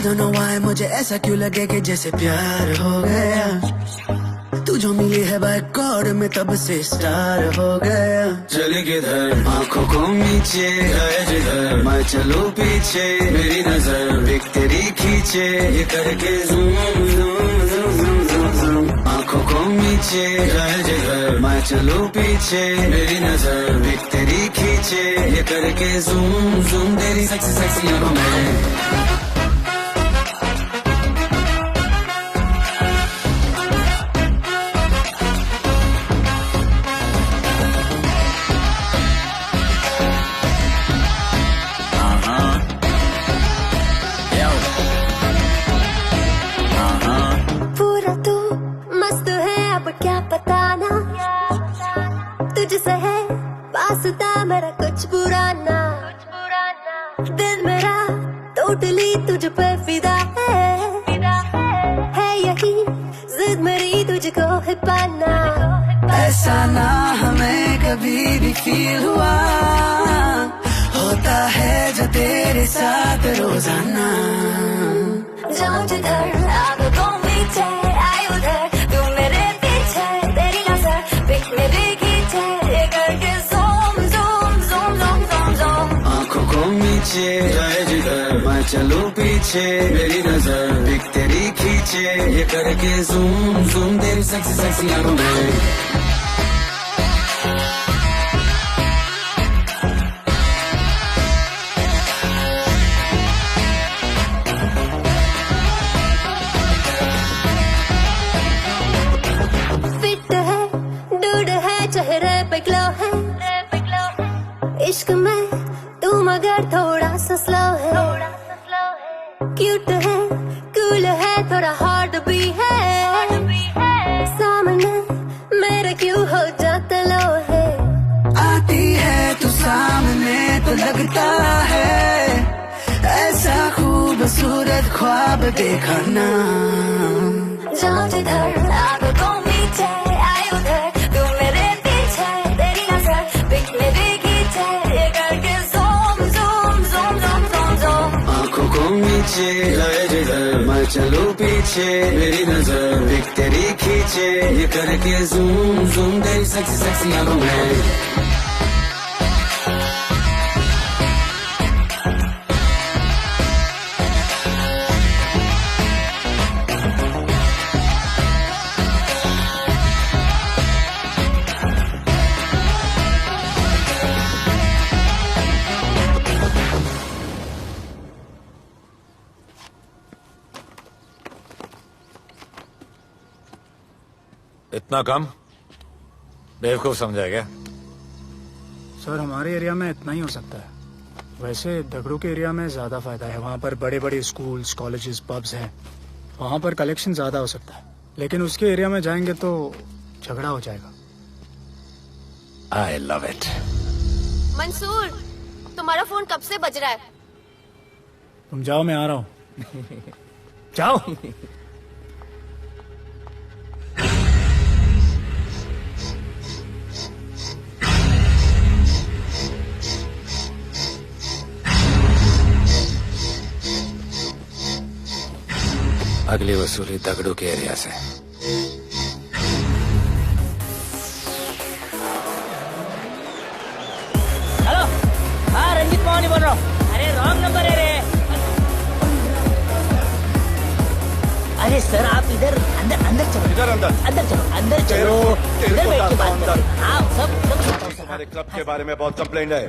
don't know why मुझे ऐसा क्यों लगे कि जैसे प्यार हो गया। तू जो मिली है बाय गॉड में तब से स्टार हो गया। चले किधर आंखों को नीचे है जिधर मैं चलूं पीछे मेरी नजर एक तेरी खींचे ये करके zoom zoom zoom zoom zoom zoom. आंखों को नीचे है जिधर मैं चलूं पीछे मेरी नजर एक तेरी खींचे ये करके ज़ूम ज़ूम तेरी सेक्सी सेक्सी आंखों में। मेरा कुछ बुरा ना दिल मेरा टोटली तुझ पे फिदा है यही जिद मेरी तुझको है पाना। ऐसा ना हमें कभी भी फील हुआ होता है जो तेरे साथ रोजाना। जाऊं जिधर आगे को मीठे आए उधर तू मेरे पीछे तेरी नजर पिक मेरी खींचे ये करके नीचे जाए जिधर मैं चलूं पीछे मेरी नजर एक तेरी खींचे ये करके ज़ूम ज़ूम तेरी सेक्सी सेक्सी आंखों में। फिट है डूड है चेहरे पे ग्लो है इश्क में तू मगर थोड़ा सा स्लो है। क्यूट है कूल है थोड़ा हार्ड भी है सामने मेरे क्यों हो जाता लो है। आती है तू सामने तो लगता है ऐसा खूबसूरत ख्वाब देखा ना। जाओ जिधर आगे को मीठे आए उधर तू मेरे पीछे तेरी नजर पिक मेरी खींचे ये करके नीचे जाए जिधर मैं चलूं पीछे मेरी नजर एक तेरी खींचे ये करके ज़ूम ज़ूम तेरी सेक्सी सेक्सी आंखों में। इतना कम बेवकूफ समझा क्या? सर हमारे एरिया में इतना ही हो सकता है। वैसे दगड़ू के एरिया में ज्यादा फायदा है। वहाँ पर बड़े बड़े स्कूल्स कॉलेजेस पब्स हैं। वहाँ पर कलेक्शन ज्यादा हो सकता है। लेकिन उसके एरिया में जाएंगे तो झगड़ा हो जाएगा। I love it. मंसूर तुम्हारा फोन कब से बज रहा है? तुम जाओ मैं आ रहा हूँ। जाओ। अगली वसूली दगड़ू के एरिया से। हेलो, हाँ रंजीत मोहन बोल रहा हूँ। अरे रॉन्ग नंबर है रे। अरे सर आप इधर अंदर अंदर चलो। इधर अंदर अंदर चलो अंदर चलो। इधर बैठ के बात करो। हाँ सब हमारे क्लब के बारे में बहुत कंप्लेंट है।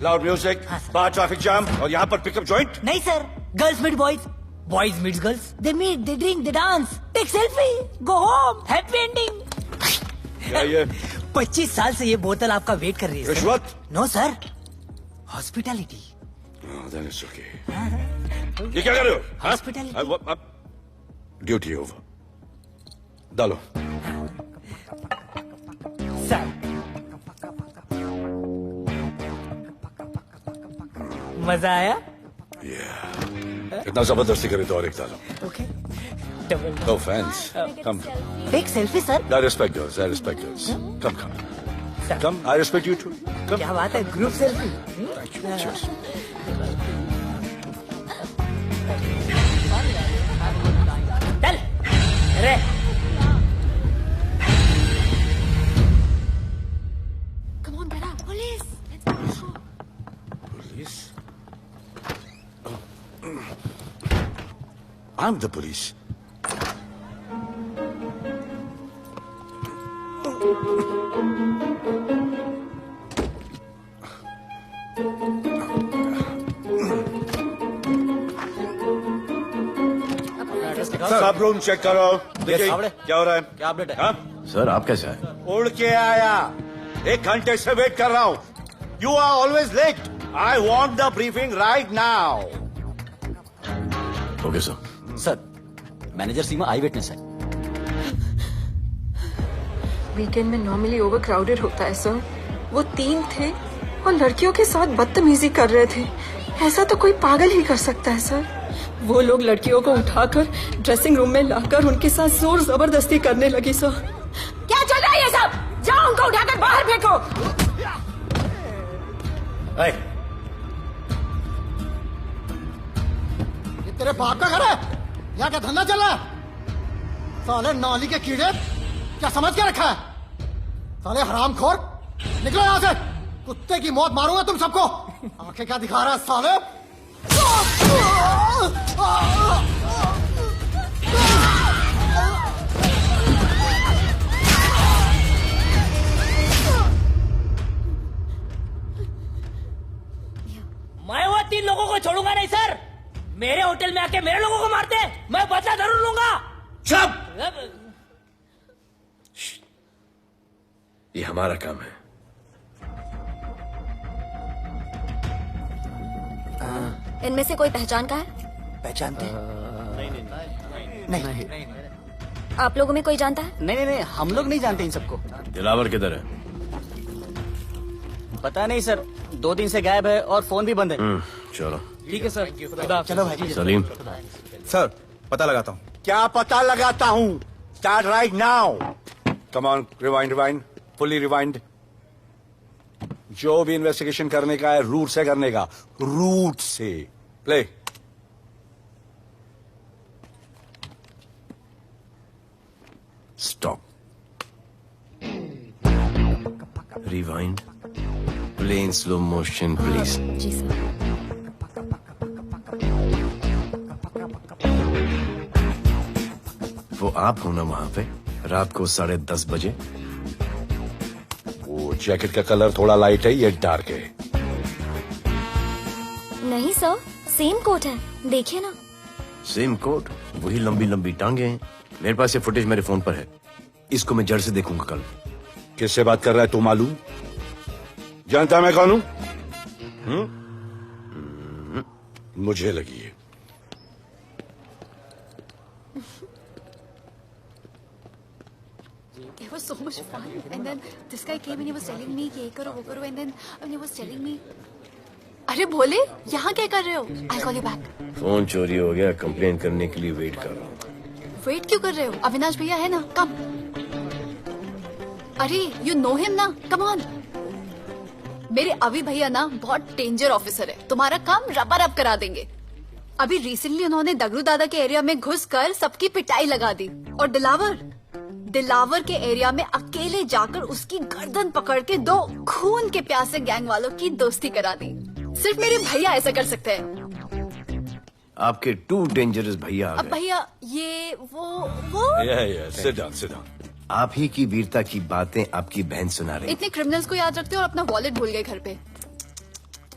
लाउड म्यूजिक, बाहर ट्रैफिक जाम और यहाँ पर पिकअप जॉइंट। नहीं sir, girls meet boys, boys meet girls, they meet, they drink, they dance, take selfie, go home, happy ending. क्या ये 25 साल से ये बोतल आपका वेट कर रही है। रिश्वत? No sir, hospitality. ये क्या कर रहे हो? हॉस्पिटैलिटी। Duty over. डालो। सर मजा आया? इतना जबरदस्ती करे तो और एक डालो। Okay double. No offense. Come. Take selfie sir. I respect yours. I respect yours. Come. Sir Come. I respect you too. Come. क्या बात है, group selfie. Thank you. Cheers. अरे Come on, get up. Police. Police? I'm the police. सब room check करो। देखिए क्या हो रहा है? क्या अपडेट है? हाँ? सर आप कैसे आए? उड़ के आया। 1 घंटे से वेट कर रहा हूँ। You are always late. I want the briefing right now. Okay sir. Sir manager Seema eyewitness है। वीकेंड में नॉर्मली ओवर क्राउडेड होता है सर। वो 3 थे और लड़कियों के साथ बदतमीजी कर रहे थे। ऐसा तो कोई पागल ही कर सकता है सर। वो लोग लड़कियों को उठाकर ड्रेसिंग रूम में लाकर उनके साथ जोर जबरदस्ती करने लगी सर। क्या चल रहा है ये सब? जाओ उनको उठाकर बाहर फेंको। ये तेरे बाप का घर है? यहाँ क्या धंधा चल रहा है? साले नौली के कीड़े, क्या समझ के रखा है? साले हरामखोर, निकलो यहाँ से। कुत्ते की मौत मारूंगा तुम सबको। आंखें क्या दिखा रहा है साले? मैं वो 3 लोगों को छोड़ूंगा नहीं सर। मेरे होटल में आके मेरे लोगों को मारते हैं, मैं बदला जरूर लूंगा। चुप! ये हमारा काम है। इनमें से कोई पहचान का है? पहचानते हैं? नहीं आप लोगों में कोई जानता है? नहीं हम लोग नहीं जानते इन सबको। दिलावर किधर है? पता नहीं सर, 2 दिन से गायब है और फोन भी बंद है। चलो ठीक है सर। चलो भाई। सलीम। सर पता लगाता हूँ। क्या पता लगाता हूँ? Start right now. Come on, rewind, fully rewind. जो भी इन्वेस्टिगेशन करने का है रूट से करने का, रूट से। Play. Stop. Rewind. Play in slow motion please. जी सर। वो आप हो ना वहाँ पे रात को 10:30 बजे? वो जैकेट का कलर थोड़ा लाइट है, ये डार्क है। नहीं सर, सेम कोट है, देखिए ना। सेम कोट, वही लंबी लंबी टांगे हैं। मेरे पास ये फुटेज मेरे फोन पर है। इसको मैं जड़ से देखूंगा कल। किससे बात कर रहा है तू? मालूम? जानता मैं कौन हूं? मुझे लगी है। It was so much fun. And then this guy came and he was telling me ये करो वो करो, and then he was telling me अरे भोले यहाँ क्या कर रहे हो? I'll call you back. Phone चोरी हो गया, कंप्लेन करने के लिए वेट कर रहा हूँ। वेट क्यों कर रहे हो? अविनाश भैया है ना, कम। अरे यू नो हिम ना, कम ऑन। मेरे अभी भैया ना बहुत डेंजर ऑफिसर है, तुम्हारा काम रबर अप करा देंगे। अभी रिसेंटली उन्होंने दगड़ू दादा के एरिया में घुसकर सबकी पिटाई लगा दी, और दिलावर के एरिया में अकेले जाकर उसकी गर्दन पकड़ के 2 खून के प्यासे गैंग वालों की दोस्ती करा दी। सिर्फ मेरे भैया ऐसा कर सकते हैं। आपके 2 डेंजरस भैया आ अब गए। भैया ये वो सिट डाउन, सिट डाउन। आप ही की वीरता की बातें आपकी बहन सुना रही। इतने क्रिमिनल्स को याद रखते हो और अपना वॉलेट भूल गए घर पे।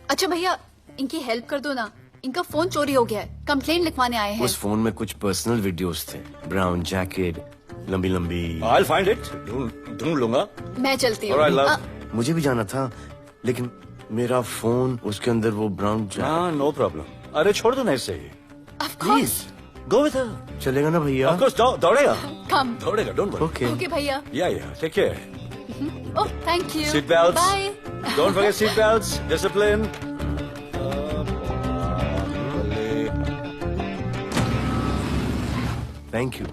अच्छा भैया इनकी हेल्प कर दो ना, इनका फोन चोरी हो गया है, कंप्लेन लिखवाने आए हैं। उस फोन में कुछ पर्सनल वीडियोस थे। ब्राउन जैकेट, लंबी लंबी। I'll find it. ढूंढ लूंगा। मैं चलती All right, love. हूँ। मुझे भी जाना था, लेकिन मेरा फोन, उसके अंदर वो ब्राउन जैकेट। हाँ, नो प्रॉब्लम। अरे छोड़ दो ना इसे। Of course. Go with her. चलेगा ना भैया? Of course, दौड़ेगा। Come. दौड़ेगा, don't worry. Okay. Okay भैया। Yeah, take care. Oh, thank you. Seat belts. Bye. Don't forget seat belts. Discipline. Thank you.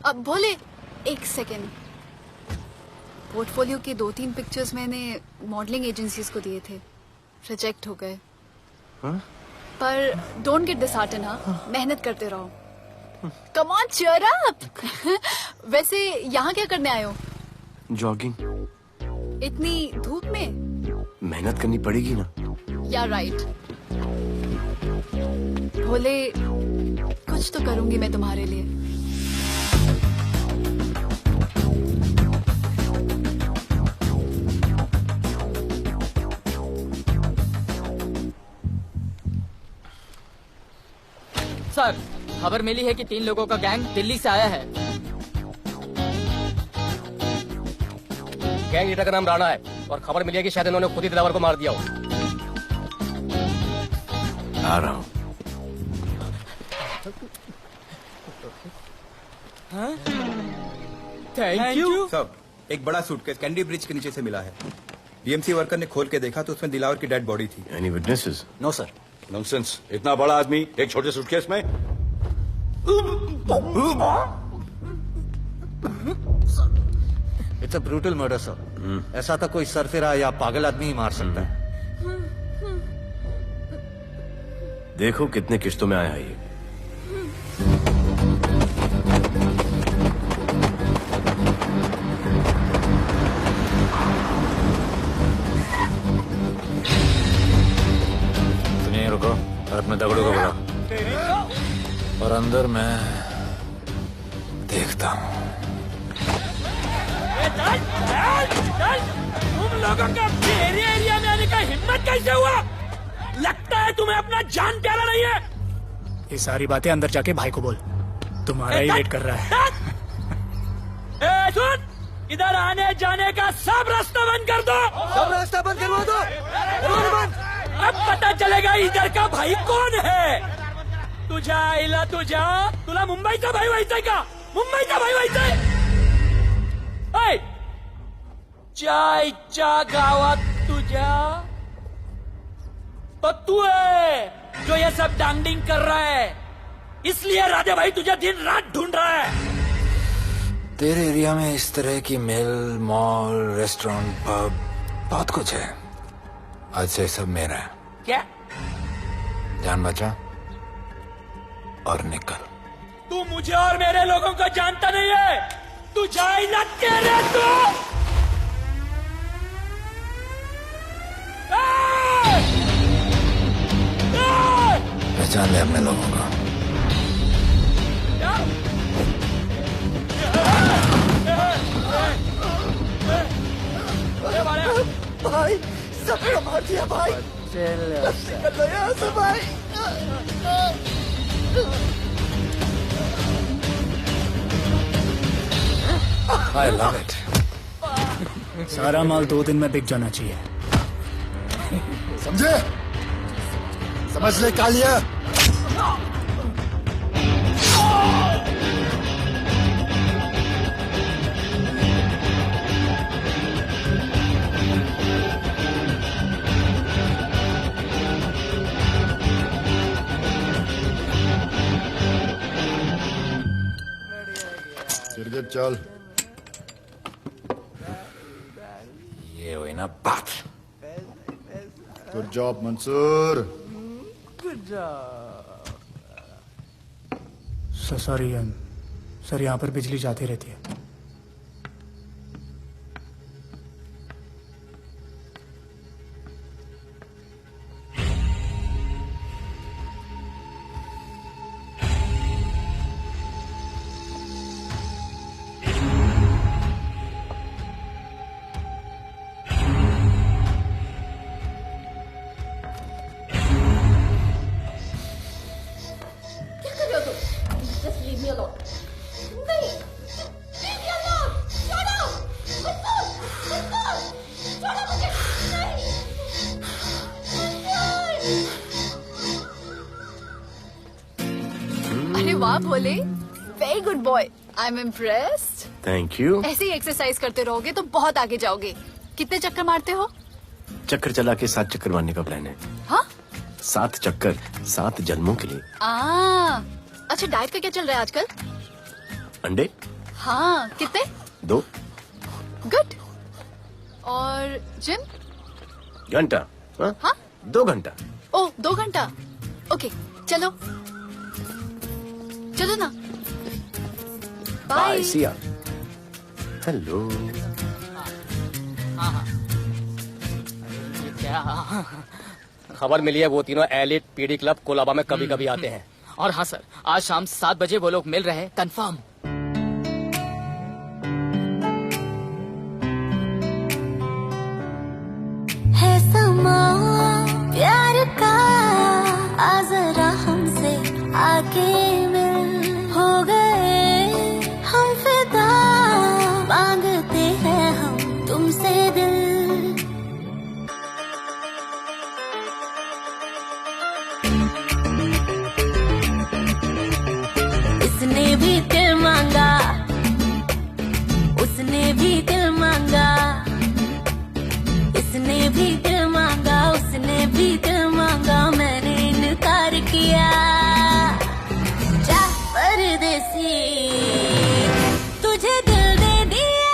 अब बोले 1 सेकेंड। पोर्टफोलियो के 2-3 पिक्चर्स मैंने modelling agencies को दिए थे, रिजेक्ट हो गए। पर डोंट गेट डिसहार्टेंड, हाँ, मेहनत करते रहो। Come on, cheer up. वैसे यहाँ क्या करने आए हो? जॉगिंग। इतनी धूप में? मेहनत करनी पड़ेगी ना। या राइट। भोले, कुछ तो करूंगी मैं तुम्हारे लिए। सर, खबर मिली है कि 3 लोगों का गैंग दिल्ली से आया है। गैंग लीडर का नाम राणा है और खबर मिली है कि शायद इन्होंने खुद ही दिलावर को मार दिया हो। आ रहा हूँ। Thank you. सब एक बड़ा सूटकेस कैंडी ब्रिज के नीचे से मिला है। डीएमसी वर्कर ने खोल के देखा तो उसमें दिलावर की डेड बॉडी थी। Any witnesses? No sir. Nonsense, इतना बड़ा आदमी एक छोटे सूटकेस में? It's a brutal murder sir. ऐसा तो कोई सरफिरा या पागल आदमी ही मार सकता है। देखो कितने किश्तों में आया है ये। तुम यहीं रुको और अपने दगड़ों को बुलाओ और अंदर मैं देखता हूँ। तुम लोगों का मेरे एरिया में आने का हिम्मत कैसे हुआ? लगता है तुम्हें अपना जान प्यारा नहीं है। ये सारी बातें अंदर जाके भाई को बोल, तुम्हारा ही वेट कर रहा है। ए, सुन, इधर आने जाने का सब रास्ता बंद कर दो। सब रास्ता बंद करवा दो। अब पता चलेगा इधर का भाई कौन है। तुला मुंबईचा भाई व्हायचाय का? मुंबईचा भाई व्हायचाय? चायच्या गावात तुझ्या तो तू है जो ये सब डांगडिंग कर रहा है, इसलिए राजा भाई तुझे दिन रात ढूंढ रहा है। तेरे एरिया में इस तरह की मिल, मॉल, रेस्टोरेंट, पब बहुत कुछ है। आज से सब मेरा है। क्या? जान बचा और निकल। तू मुझे और मेरे लोगों को जानता नहीं है। तू जाए ना तेरे तू। पहचान ले अपने लोगों को। भाई सबको मार दिया भाई। निकल लो यहाँ से भाई। I love it. सारा माल 2 दिन में बिक जाना चाहिए। समझे? समझ ले कालिया। चल ये हुई ना बात। Good job Mansoor. Sorry sir, यहाँ पर बिजली जाती रहती है। अरे वाह Bhole, very good boy, I am impressed. Thank you. ऐसे ही एक्सरसाइज करते रहोगे तो बहुत आगे जाओगे। कितने चक्कर मारते हो? चक्कर चला के 7 चक्कर मारने का प्लान है। हाँ? 7 चक्कर 7 जन्मों के लिए। अच्छा, डाइट का क्या चल रहा है आजकल? अंडे? हाँ, कितने? 2 गुड। और जिम? घंटा। हाँ? 2 घंटा। ओह, 2 घंटा। ओके चलो चलो ना। बाय सिया। हेलो। हाँ हाँ ये क्या? खबर मिली है वो तीनों एलिट पीडी क्लब कोलाबा में कभी कभी आते हैं। और हाँ सर, आज शाम 7 बजे वो लोग मिल रहे हैं, कंफर्म। है समा प्यार का आ जरा हमसे आके मिल हो गए हम फिदा मांगते हैं हम तुमसे दिल। इसने भी दिल मांगा उसने भी दिल मांगा इसने भी दिल मांगा उसने भी दिल मांगा मैंने इनकार किया। जा परदेसी तुझे दिल दे दिया।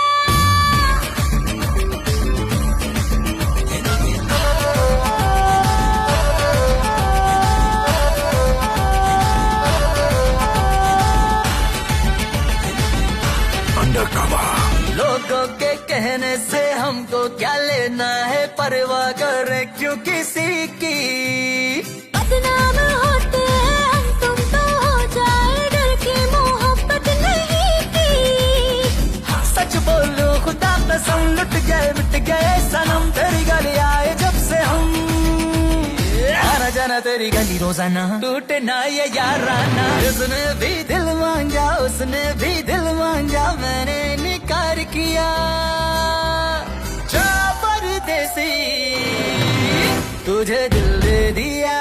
लोगों के कहने से हमको क्या लेना है, परवाह करे क्यों किसी की। बदनाम होते हैं हम तुम तो हो जाए डर की मोहब्बत नहीं की। सच बोलो खुदा कसम लुट गए मिट गए सनम तेरी गली आए जब से हम। आना जाना तेरी गली रोजाना टूटे ना ये याराना। उसने भी दिल मांगा उसने भी दिल मांगा मैंने इनकार किया। जा परदेसी तुझे दिल दे दिया।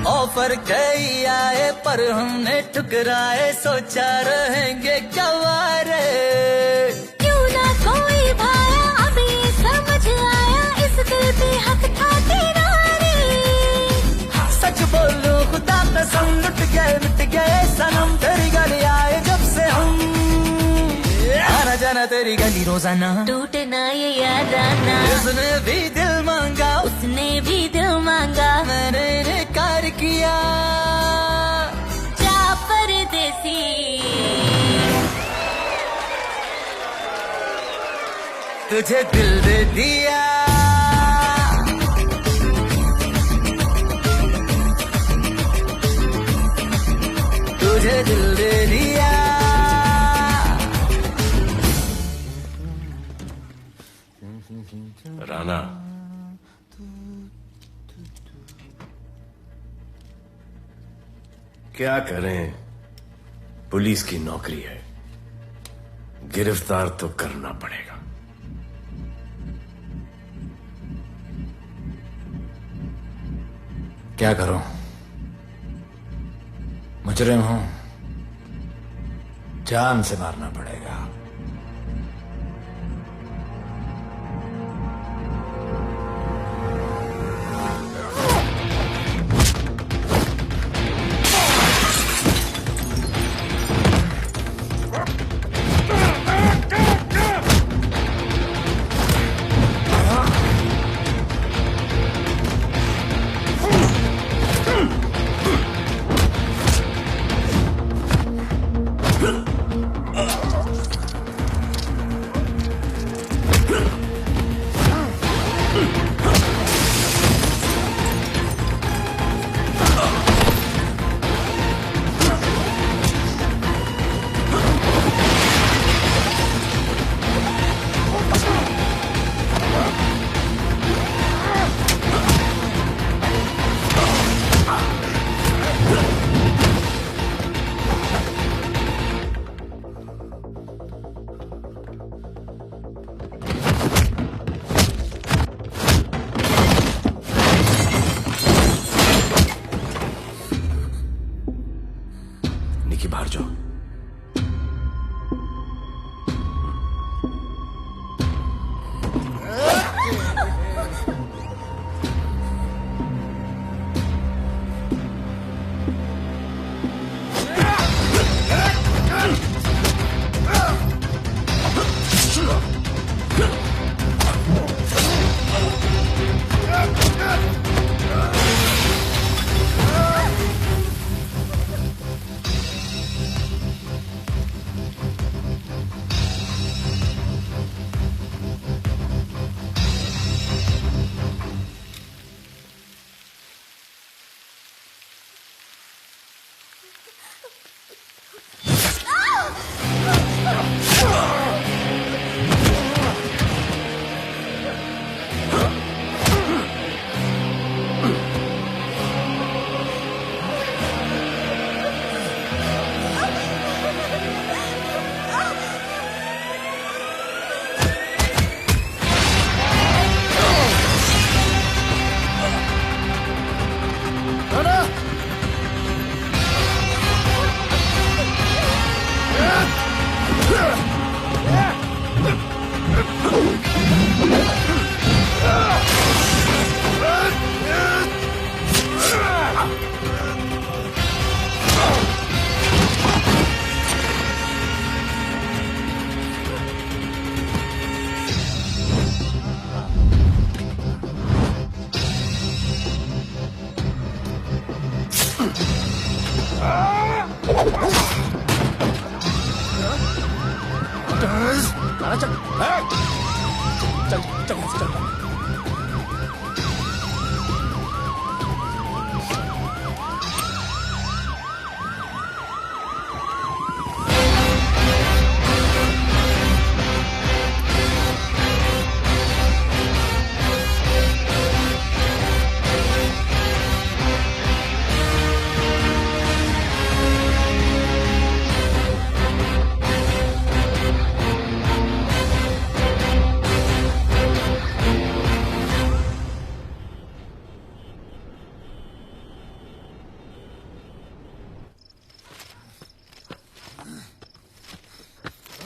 ऑफर कई आए पर हमने ठुकराए सोचा रहेंगे क्या वारे। क्यों ना कोई भाया अब ये समझ आया इस दिल पे हक था तेरा रे। सच बोलो खुदा कसम लुट गए मिट गए सनम तेरी गली आए जब से हम। आना जाना तेरी गली रोजाना टूटे ना ये याराना। उसने भी दिल मांगा उसने भी दिल मांगा मैंने इनकार किया। जा परदेसी तुझे दिल दे दिया। तुझे दिल दे दिया। राना, क्या करें, पुलिस की नौकरी है, गिरफ्तार तो करना पड़ेगा। क्या करूं, मुजरिम हूं, जान से मारना पड़ेगा।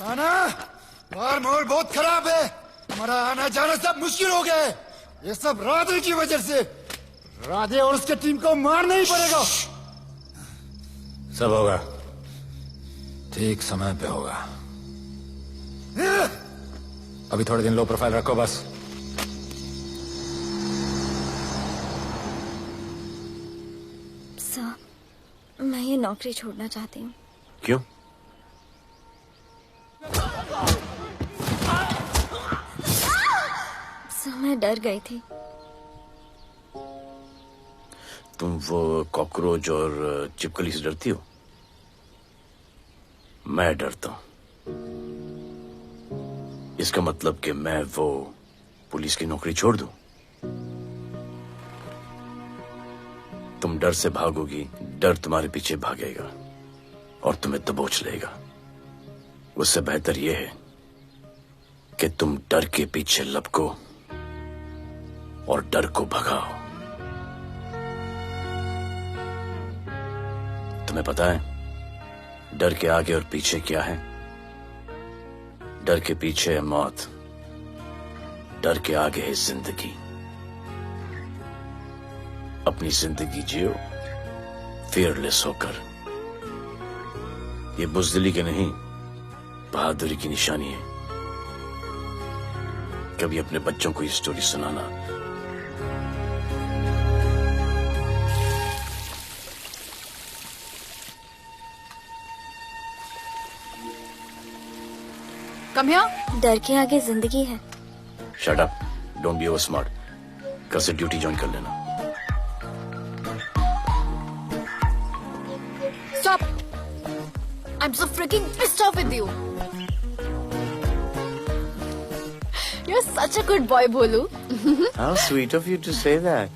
आना बाहर माहौल बहुत खराब है। हमारा आना जाना सब मुश्किल हो गया है। ये सब राधे की वजह से। राधे और उसके टीम को मारना ही पड़ेगा। सब होगा, ठीक समय पे होगा। अभी थोड़े दिन लो प्रोफाइल रखो बस। सर, मैं ये नौकरी छोड़ना चाहती हूँ। क्यों? सर, मैं डर गई थी। तुम वो कॉकरोच और चिपकली से डरती हो? मैं डरता हूं। इसका मतलब कि मैं वो पुलिस की नौकरी छोड़ दूं? तुम डर से भागोगी, डर तुम्हारे पीछे भागेगा और तुम्हें दबोच लेगा। उससे बेहतर यह है कि तुम डर के पीछे लपको और डर को भगाओ। तुम्हें पता है डर के आगे और पीछे क्या है? डर के पीछे है मौत, डर के आगे है जिंदगी। अपनी जिंदगी जियो फियरलेस होकर। ये बुज़दिली की नहीं, बहादुरी की निशानी है। कभी अपने बच्चों को ये स्टोरी सुनाना। Come here. डर के आगे जिंदगी है। Shut up, don't be over smart. कल से ड्यूटी ज्वाइन कर लेना। Stop. I'm so freaking pissed off with you. You're such a good boy, Bholu. How sweet of you to say that.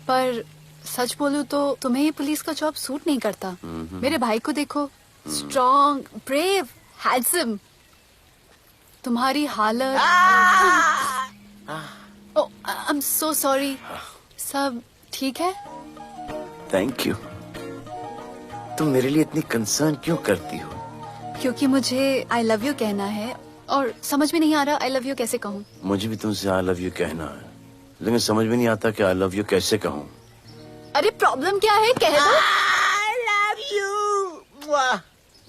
पर सच बोलूं तो तुम्हें ये पुलिस का जॉब सूट नहीं करता। मेरे भाई को देखो, स्ट्रॉन्ग, ब्रेव, हैंडसम। तुम्हारी हालत। ओह, आई एम सो सॉरी। सब ठीक है? Thank you. तुम मेरे लिए इतनी कंसर्न क्यों करती हो? क्योंकि मुझे आई लव यू कहना है और समझ में नहीं आ रहा आई लव यू कैसे कहूँ। मुझे भी तुमसे आई लव यू कहना है, लेकिन समझ में नहीं आता कि आई लव यू कैसे कहूँ। अरे प्रॉब्लम क्या है, कह दो। I love you.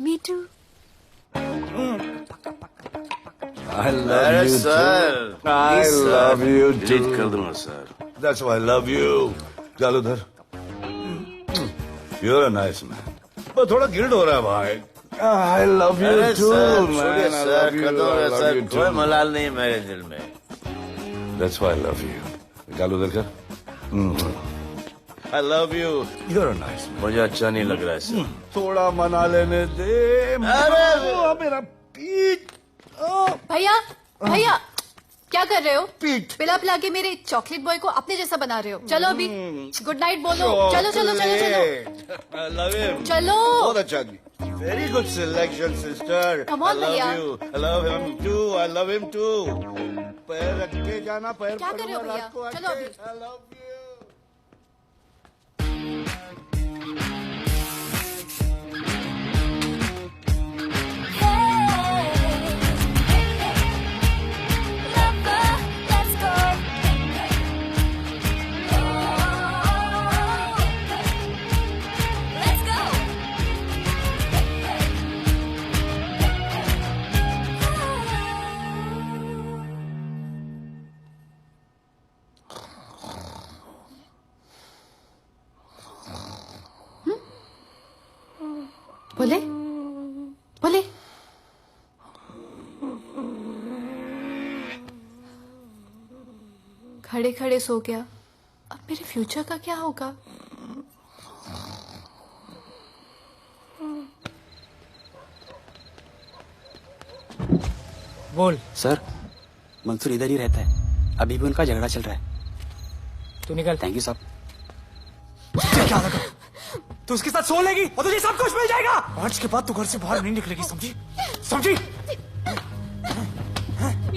Me too. I love अरे you sir, too. I love you too. Delete कर दूंगा sir. That's why I love you. चल उधर। You're a nice man. पर थोड़ा गिल्ड हो रहा है भाई। I love you अरे too, सर, man. छोड़िए I sir, love you. Kadam I है love सर, you कोई too. मलाल नहीं है मेरे दिल में। That's why I love you. चल उधर कर। I love you. You're a nice man. मुझे अच्छा नहीं लग रहा है सर। थोड़ा मना लेने दे। मेरा पीठ। भैया, भैया, क्या कर रहे हो? पिला पिला के मेरे चॉकलेट बॉय को अपने जैसा बना रहे हो। चलो अभी गुड नाइट बोलो। चलो चलो चलो चलो। I love him. चलो। बहुत अच्छा। Very good selection, sister. Come on, I love भैया। you. I love him too. I love him too. पैर रख के जाना, पैर क्या कर रहे हो पकड़ना, भैया? रात को चलो आके। अभी। I love you. बोले बोले। खड़े खड़े सो गया, अब मेरे फ्यूचर का क्या होगा? बोल। सर, मंसूर इधर ही रहता है, अभी भी उनका झगड़ा चल रहा है। तू निकल। थैंक यू साहब। क्या लगा तू उसके साथ सो लेगी और तुझे सब कुछ मिल जाएगा। आज के बाद तू घर से बाहर नहीं निकलेगी, समझी? समझी?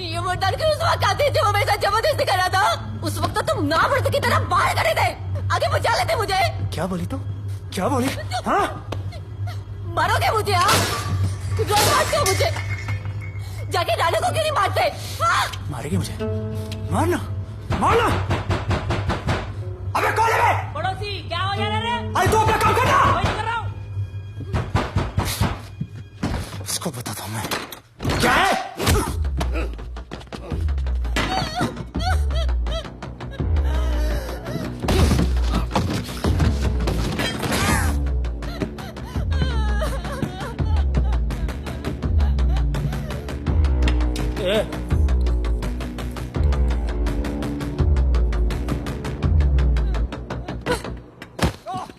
ये वो डर के उस वक्त आते थे, वो मेरे साथ जबरदस्ती कर रहा था। उस वक्त तो तुम ना मर्द की तरह बाहर खड़े थे, आगे बचा लेते मुझे। क्या बोली तू? क्या बोली? हाँ? मारोगे मुझे? हाँ, रोज मारते हो मुझे, जाके रानी को क्यों नहीं मारते? हाँ? मारेगी मुझे? मारना मारना। अबे कौन है बे? पड़ोसी, क्या हो गया रे? अरे तू अपना काम करना। वही तो कर रहा हूँ। इसको बताता हूँ मैं क्या है।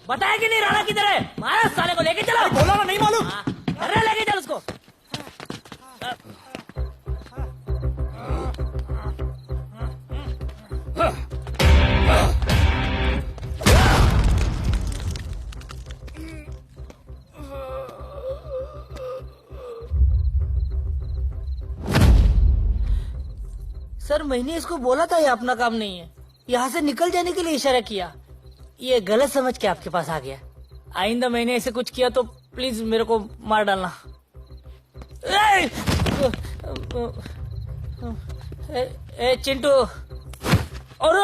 बताया कि नहीं राणा किधर है? मारा साले को, लेके चलो। बोला ना नहीं मालूम। अरे लेके चल उसको। सर, मैंने इसको बोला था ये अपना काम नहीं है, यहाँ से निकल जाने के लिए इशारा किया, ये गलत समझ के आपके पास आ गया। आइंदा मैंने ऐसे कुछ किया तो प्लीज मेरे को मार डालना। ए चिंटू, और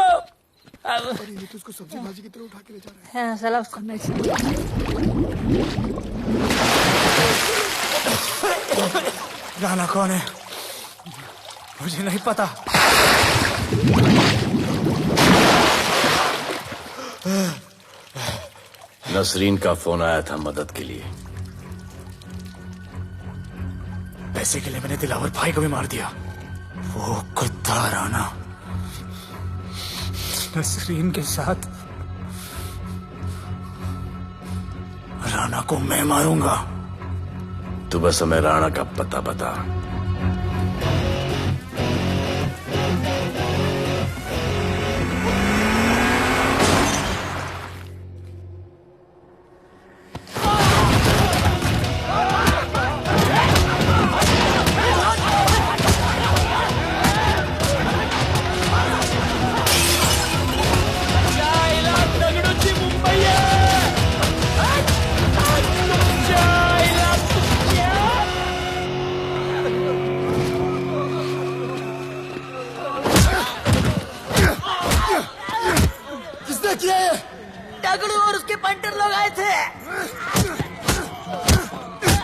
ये तो उसको सब्जी भाजी की तरह उठा के ले जा रहा है। हाँ, साला उसको राणा कौन है मुझे नहीं पता। नसरीन का फोन आया था मदद के लिए। पैसे के लिए मैंने दिलावर भाई को भी मार दिया। वो कुत्ता राणा नसरीन के साथ, राणा को मैं मारूंगा। तू बस हमें राणा का पता बता। डगड़ू और उसके पंटर लोग आए थे।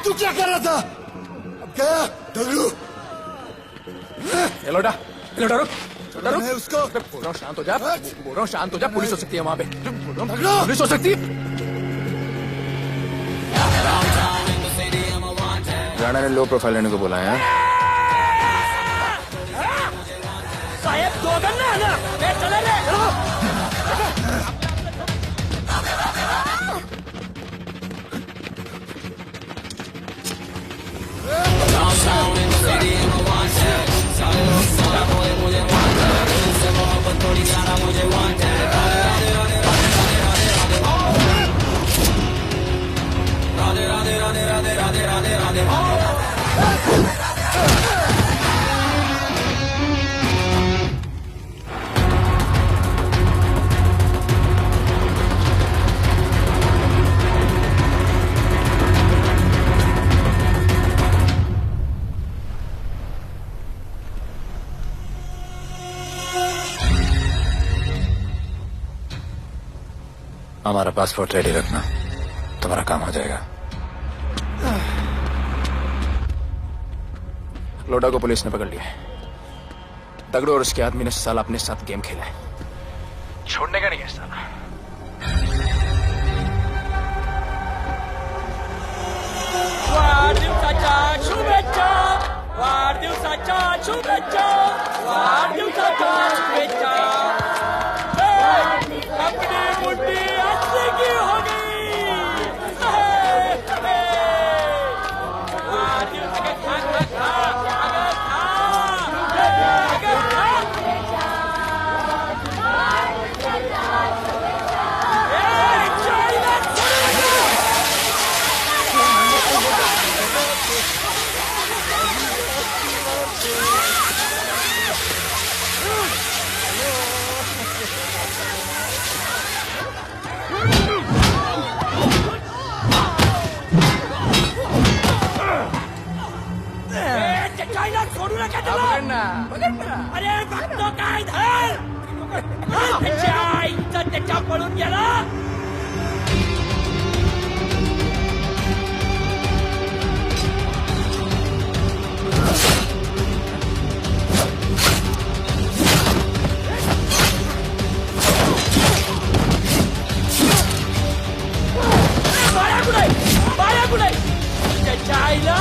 तू क्या कर रहा था? अब गया डगलू। लोटा लोटा रुक, लोटा रुक। मैं उसको बोल रहा हूँ शांत हो जा, बोल रहा हूँ शांत हो जा। पुलिस हो सकती है वहाँ पे, पुलिस हो सकती है। राणा ने लो प्रोफाइल लेने को बोला है। साहब दो गन है ना, चले रे। हमारा पासपोर्ट रेडी रखना, तुम्हारा काम हो जाएगा। लोटा को पुलिस ने पकड़ लिया है। तगड़ो और उसके आदमी ने साला अपने साथ गेम खेला है, छोड़ने का नहीं है साला। शुभेच्छा शुभेच्छा वाढदिवसाच्या शुभेच्छा वाढदिवसाच्या शुभेच्छा अपनी मुट्ठी असली की हो गई सोडू नका त्याला अरे बघतो काय धर त्याच्या आईचं त्याच्या पळून गेला बाया कुठे त्याच्या आईला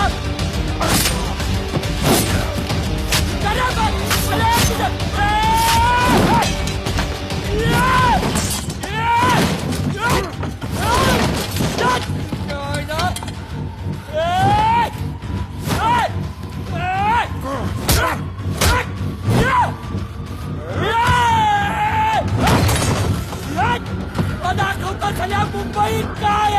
मुंबईत काय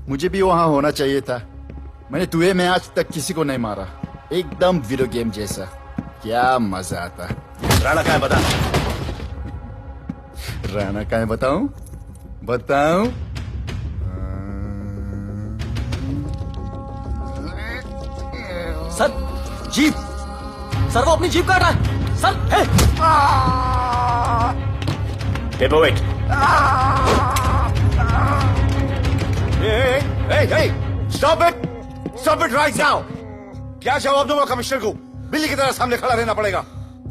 मुझे भी वहां होना चाहिए था। मैंने दुए में आज तक किसी को नहीं मारा। एकदम वीडियो गेम जैसा। क्या मजा आता। राणा क्या है बता। राणा क्या है बताऊं? बताऊं? सर जीप सर वो अपनी जीप काट रहा है sir. Paperweight. Hey, stop it right now! क्या जवाब दूंगा कमिश्नर को? बिल्ली की तरह सामने खड़ा रहना पड़ेगा।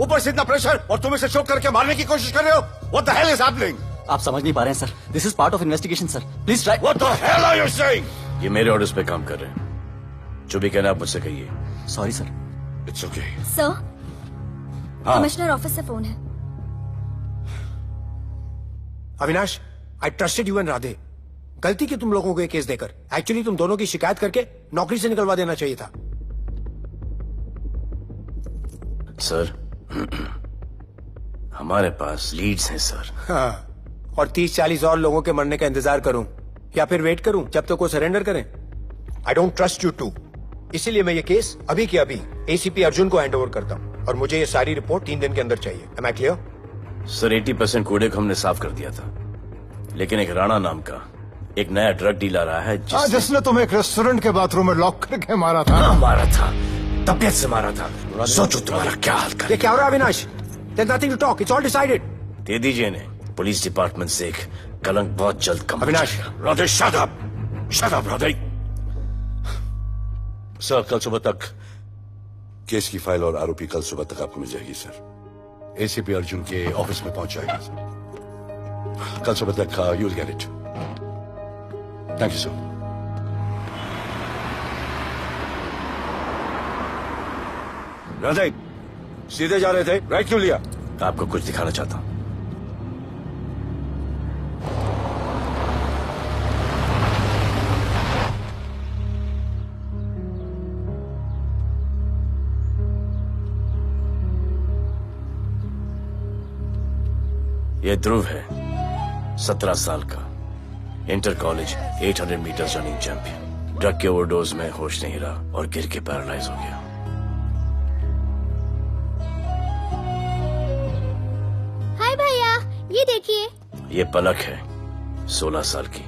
ऊपर से इतना प्रेशर और तुम इसे चोक करके मारने की कोशिश कर रहे हो? What the hell is happening? आप समझ नहीं पा रहे हैं sir. This is part of investigation sir. Please try. What the hell are you saying? ये मेरे ऑर्डर्स पे काम कर रहे हैं। जो भी कहना आप मुझसे कहिए। Sorry sir. It's okay. Sir हाँ कमिश्नर ऑफिस से फोन है। अविनाश, आई ट्रस्टेड यू एंड राधे। गलती की तुम लोगों को ये केस देकर। एक्चुअली तुम दोनों की शिकायत करके नौकरी से निकलवा देना चाहिए था। सर हमारे पास लीड्स हैं सर। हाँ, और 30-40 और लोगों के मरने का इंतजार करूं या फिर वेट करूं जब तक वो सरेंडर करें? I don't trust you too. इसीलिए मैं ये केस अभी के अभी एसीपी अर्जुन को हैंड ओवर करता हूं और मुझे ये सारी रिपोर्ट 3 दिन के अंदर चाहिए। M I clear? सर 80% कूड़े को हमने साफ कर दिया था, लेकिन एक राणा नाम का एक नया ड्रग डीलर आया है जिसने तुम्हें एक रेस्टोरेंट के बाथरूम में लॉक करके मारा था। मारा था, तबीयत से मारा था। सोचो तुम्हारा क्या हाल कर। ये क्या हो रहा है Avinash? There's nothing to talk. It's all decided. दे दीजिए इन्हें। पुलिस डिपार्टमेंट से एक कलंक बहुत जल्द कम। Avinash, Radhe shut up! Shut up, Radhe. Sir कल सुबह तक केस की फाइल और आरोपी कल सुबह तक आपको मिल जाएगी सर। एसीपी अर्जुन के ऑफिस में पहुंच जाएगी सर। कल सुबह तक you will get it. Thank you sir. Radhe सीधे जा रहे थे, राइट क्यों लिया? आपको कुछ दिखाना चाहता हूं। ये ध्रुव है, 17 साल का, inter college 800 metre running champion. Drug के ओवरडोज में होश नहीं रहा और गिर के पैरालाइज हो गया। हाय भैया, ये देखिए। ये पलक है, 16 साल की,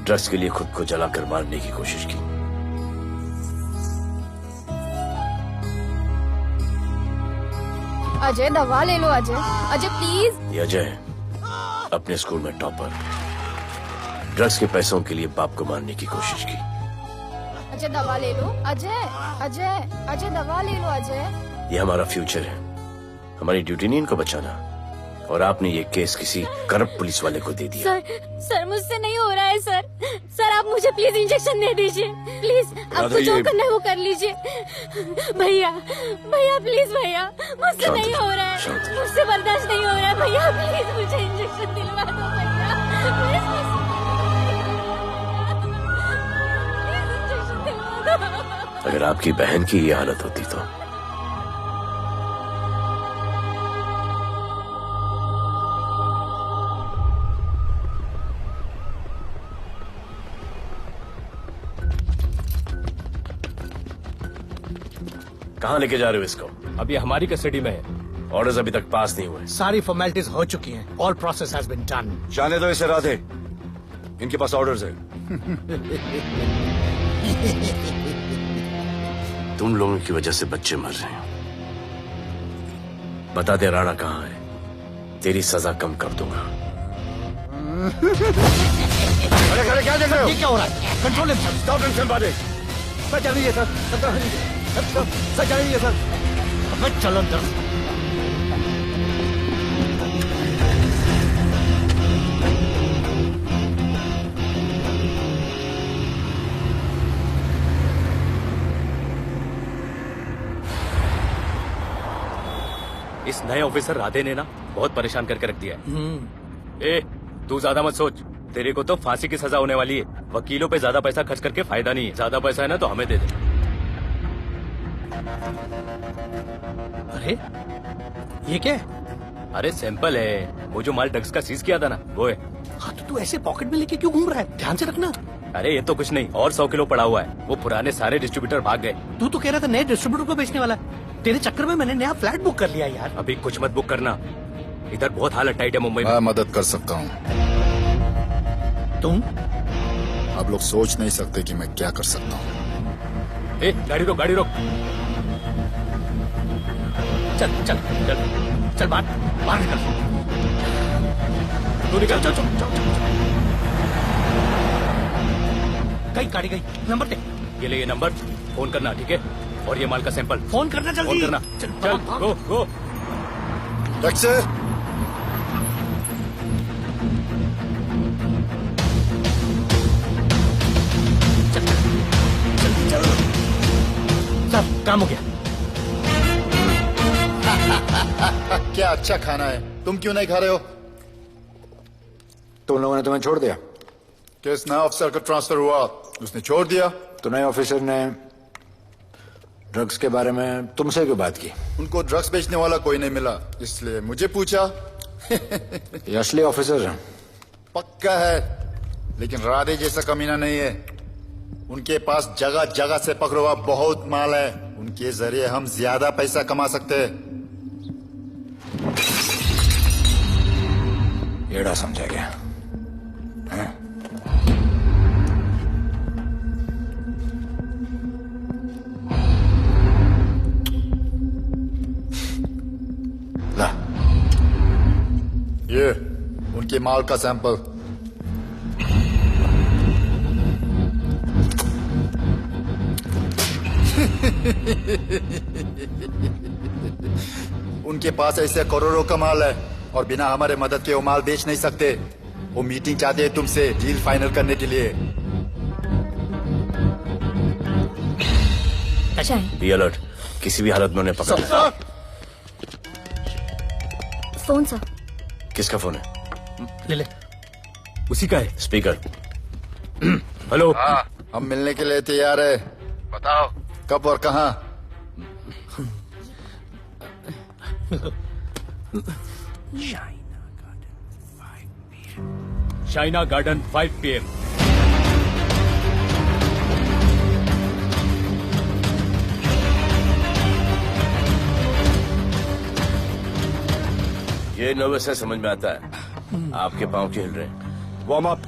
ड्रग्स के लिए खुद को जलाकर मारने की कोशिश की। अजय दवा ले लो। अजय, अजय प्लीज। ये अजय है, अपने स्कूल में टॉपर, ड्रग्स के पैसों के लिए बाप को मारने की कोशिश की। अजय दवा ले लो। अजय, अजय, अजय दवा ले लो। अजय, ये हमारा फ्यूचर है, हमारी ड्यूटी नहीं इनको बचाना, और आपने ये केस किसी करप्ट पुलिस वाले को दे दिया। सर मुझसे नहीं हो रहा है सर। सर आप मुझे प्लीज इंजेक्शन दे दीजिए, प्लीज। आपको जो करना है वो कर लीजिए। भैया, भैया प्लीज, भैया मुझसे नहीं हो रहा है, मुझसे बर्दाश्त नहीं हो रहा है। भैया प्लीज मुझे इंजेक्शन दिलवा दो भैया, प्लीज इंजेक्शन दिलवा दो। अगर आपकी बहन की ये हालत होती तो कहाँ लेके जा रहे हो इसको? अभी हमारी कस्टडी में है। ऑर्डर्स अभी तक पास नहीं हुए। सारी फॉर्मेलिटीज हो चुकी हैं। All process has been done. जाने दो इसे राधे, इनके पास ऑर्डर्स है। तुम लोगों की वजह से बच्चे मर रहे हैं। बता दे राणा कहाँ है, तेरी सजा कम कर दूंगा। अरे अरे क्या देख रहे हो? ये क्या हो रहा है? Control himself. स्टॉप टेंशन बातें। सर चल रही है सर, सर चल रही है सर। अब चलो अंदर। इस नए ऑफिसर राधे ने ना बहुत परेशान करके रख दिया है। ए, तू ज्यादा मत सोच, तेरे को तो फांसी की सजा होने वाली है। वकीलों पे ज्यादा पैसा खर्च करके फायदा नहीं है। ज्यादा पैसा है ना तो हमें दे दे। अरे ये क्या है? अरे सैंपल है, वो जो माल ड्रग्स का सीज किया था ना, वो है। हाँ तो तू ऐसे पॉकेट में लेके क्यों घूम रहा है? ध्यान से रखना। अरे ये तो कुछ नहीं, और 100 किलो पड़ा हुआ है। वो पुराने सारे डिस्ट्रीब्यूटर भाग गए। तू तो कह रहा था नए डिस्ट्रीब्यूटर को बेचने वाला है। तेरे चक्कर में मैंने नया फ्लैट बुक कर लिया यार। अभी कुछ मत बुक करना, इधर बहुत हालत टाइट है मुंबई में। मैं मदद कर सकता हूँ। तुम? आप लोग सोच नहीं सकते कि मैं क्या कर सकता हूँ। ए, गाड़ी रोक, गाड़ी रोक। चल चल चल चल, बाहर निकल। तू निकल, चल चल चल। गई गाड़ी गई, नंबर दे। ये ले ये नंबर, फोन करना ठीक है? और ये माल का सैंपल फोन करना जल्दी। फोन करना। चल गो गो। टैक्सी। सब काम हो गया। क्या अच्छा खाना है, तुम क्यों नहीं खा रहे हो? तुम लोगों ने तुम्हें छोड़ दिया? किस नए ऑफिसर का ट्रांसफर हुआ, उसने छोड़ दिया? तो नए ऑफिसर ने ड्रग्स के बारे में तुमसे क्यों बात की? उनको ड्रग्स बेचने वाला कोई नहीं मिला, इसलिए मुझे पूछा। ये असली ऑफिसर है? पक्का है, लेकिन राधे जैसा कमीना नहीं है। उनके पास जगह जगह से पकड़ा हुआ बहुत माल है, उनके जरिए हम ज्यादा पैसा कमा सकते हैं। एड़ा समझा गया है? ला, ये उनके माल का सैंपल। उनके पास ऐसे करोड़ों का माल है और बिना हमारे मदद के वो माल बेच नहीं सकते। वो मीटिंग चाहते हैं तुमसे डील फाइनल करने के लिए। अच्छा बी अलर्ट, किसी भी हालत में उन्हें पकड़ना है। Phone sir. किसका फोन है? ले ले। उसी का है। स्पीकर। हेलो। हाँ, हम मिलने के लिए तैयार है। बताओ कब और कहाँ? China garden 5 PM। ये नर्वस है, समझ में आता है। आपके पाँव क्यों हिल रहे हैं? Warm up,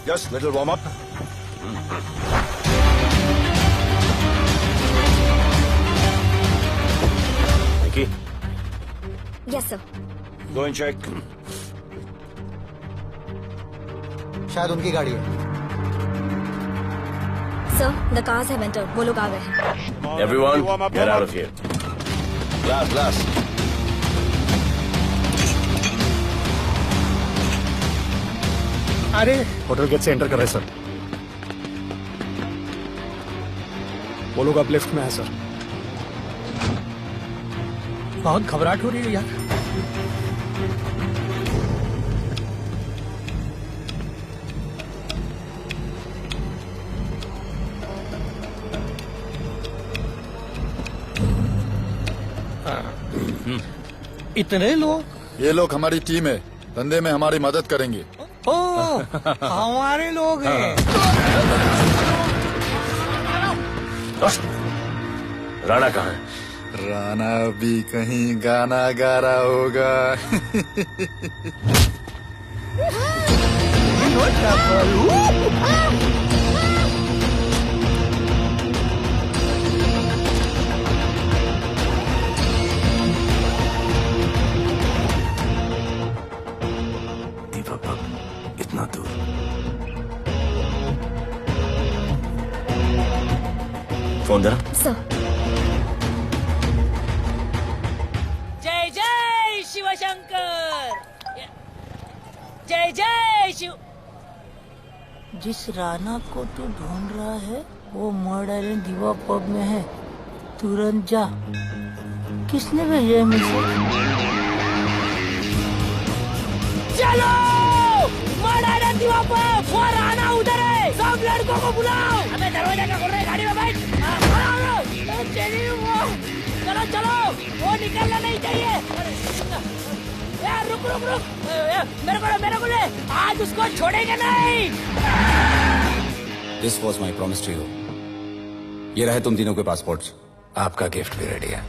just little warm up. Yes sir. Go and check. शायद उनकी गाड़ी है। Sir the cars have entered, वो लोग आ गए हैं। Everyone, get out of here. Glass. अरे होटल गेट से एंटर कर रहे हैं सर। वो लोग अब लिफ्ट में है सर। बहुत घबराहट हो रही है यार। इतने लोग? ये लोग हमारी टीम है, धंधे में हमारी मदद करेंगे। ओ, हमारे लोग हैं। राणा कहाँ है? राणा भी कहीं गाना गा रहा होगा। इतना दूर। फोन देना। सर। जय जय शिवशंकर, जय जय शिव। जिस राणा को तू ढूंढ रहा है वो मर्ड आइलैंड दीवा पब में है, तुरंत जा। किसने भेजा है मैसेज? चलो मर्ड आइलैंड दीवा पब, वो राणा उधर है, सब लड़कों को बुलाओ। हमें दरवाजा क्या खोल रहे, गाड़ी में बैठ। चलो चलो, वो निकलना नहीं चाहिए। यार रुक रुक रुक, मेरे को ले, आज उसको छोड़ेंगे नहीं। This was my promise to you. ये रहे तुम तीनों के पासपोर्ट्स। आपका गिफ्ट भी रेडी है।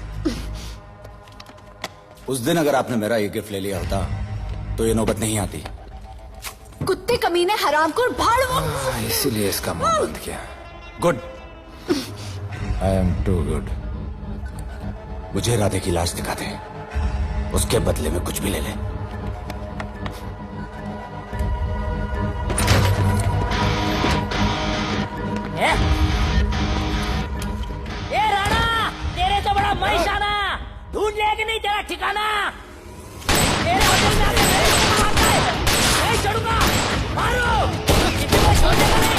उस दिन अगर आपने मेरा ये गिफ्ट ले लिया होता तो ये नौबत नहीं आती। कुत्ते कमीने हरामखोर भाड़। इसीलिए इसका मुंह बंद किया। Good, I am too good. मुझे राधे की लाश दिखा दे, उसके बदले में कुछ भी ले ले। ए राणा, तेरे तो बड़ा मैशाना, ढूंढ लिया कि नहीं तेरा ठिकाना? तेरे होटल में आके मेरे को मारता है, नहीं छोड़ूंगा, मारो। किसी को छोड़ेगा नहीं।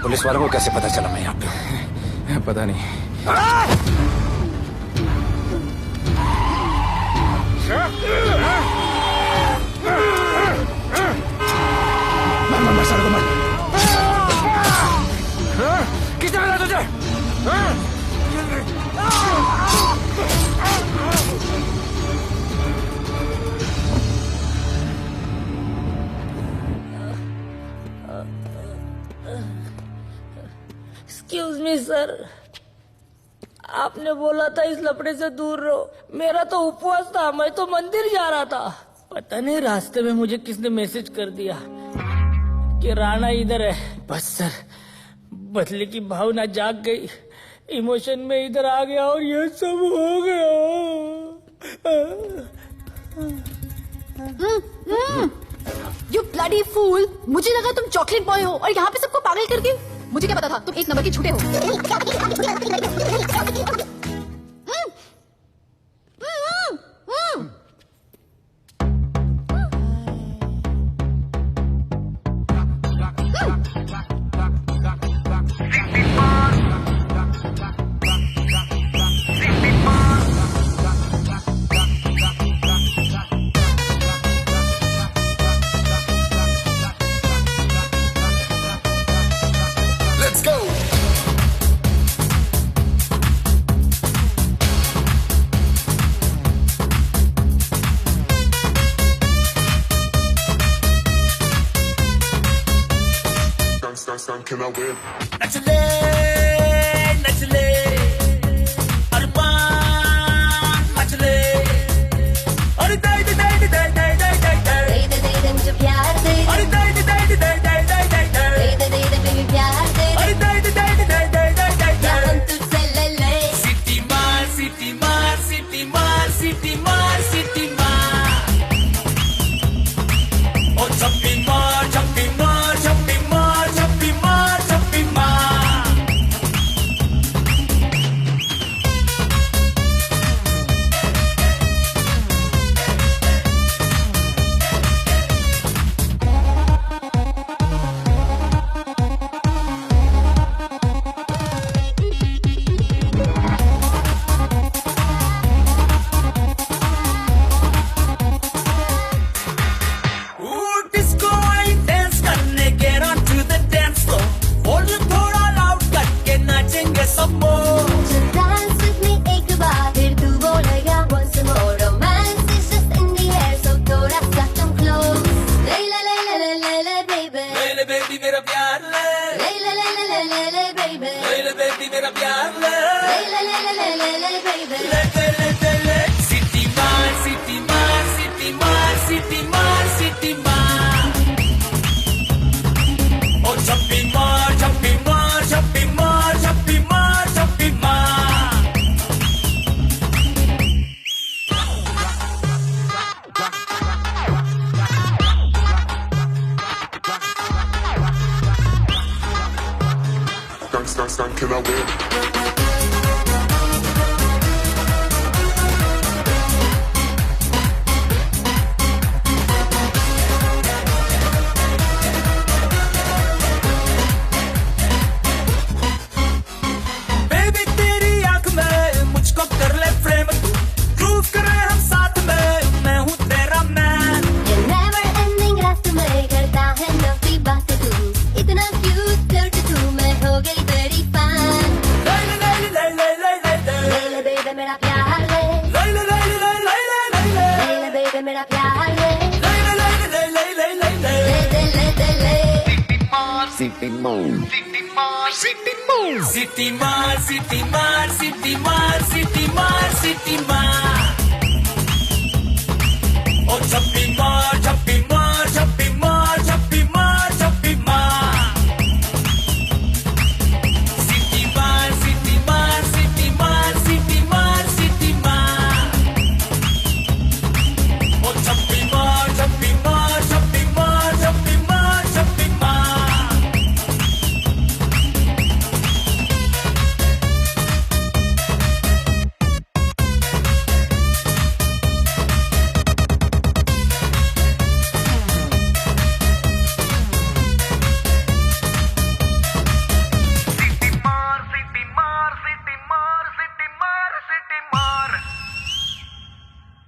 पुलिस वालों को कैसे पता चला मैं यहाँ पे? पता नहीं। सर, आपने बोला था इस लफड़े से दूर रहो। मेरा तो उपवास था, मैं तो मंदिर जा रहा था। पता नहीं रास्ते में मुझे किसने मैसेज कर दिया कि राणा इधर है। बस सर, बदले की भावना जाग गई, इमोशन में इधर आ गया और ये सब हो गया। You bloody fool! मुझे लगा तुम चॉकलेट बॉय हो और यहाँ पे सबको पागल करके। मुझे क्या पता था तुम एक नंबर के झूठे हो। Can I win? नचले नचले अरमान मचले अरे दे दे दे दे दे दे दे दे दे दे मुझे प्यार दे, अरे दे दे दे दे दे दे दे दे बेबी प्यार दे, अरे दे दे दे दे दे दे या हम तुझसे ले ले। सिटी मार सिटी मार सिटी मार सिटी मार सिटी मार ओ छप्पी मार छप्पी मार छप्पी मार छप्पी मार छप्पी मार डिस्को डांस करने get on to the dance floor volume थोड़ा लाउड करके नाचेंगे सब मोर Dance with me एक बार, फिर तू बोलेगा once more. Romance is just in the air, so थोड़ा सा come close. ले ले ले ले ले ले ले baby, ले ले बेबी मेरा प्यार ले ले ले ले ले ले ले ले baby, ले ले बेबी मेरा प्यार ले ले ले ले ले ले ले ले baby. ले ले ले ले ले सिटी मार सिटी मार सिटी मार सिटी मार सिटी मार ओ छप्पी मार छप्पी मार छप्पी मार छप्पी मार छप्पी मार Can I win? बेबी तेरी आंख में मुझको कर ले फ्रेम तू ग्रूव करे हम साथ में मैं हूँ तेरा मैन ये never ending रात में करता है नफी बात तू, इतना cute flirty तू, मैं हो गई तेरी fan. ले ले ले ले ले ले ले ले ले ले baby मेरा प्यार ले, ले ले ले ले ले ले ले ले ले ले baby मेरा प्यार ले, ले ले ले ले ले ले ले ले ले दे ले दे ले. सिटी मार सिटी मार सिटी मार सिटी मार सिटी मार सिटी मार ओ छप्पी मार छप्पी मार छप्पी मार छप्पी मार छप्पी मार सिटी मार सिटी मार सिटी मार सिटी मार सिटी मार ओ छप्पी मार छप्पी मार छप्पी मार छप्पी मार छप्पी मार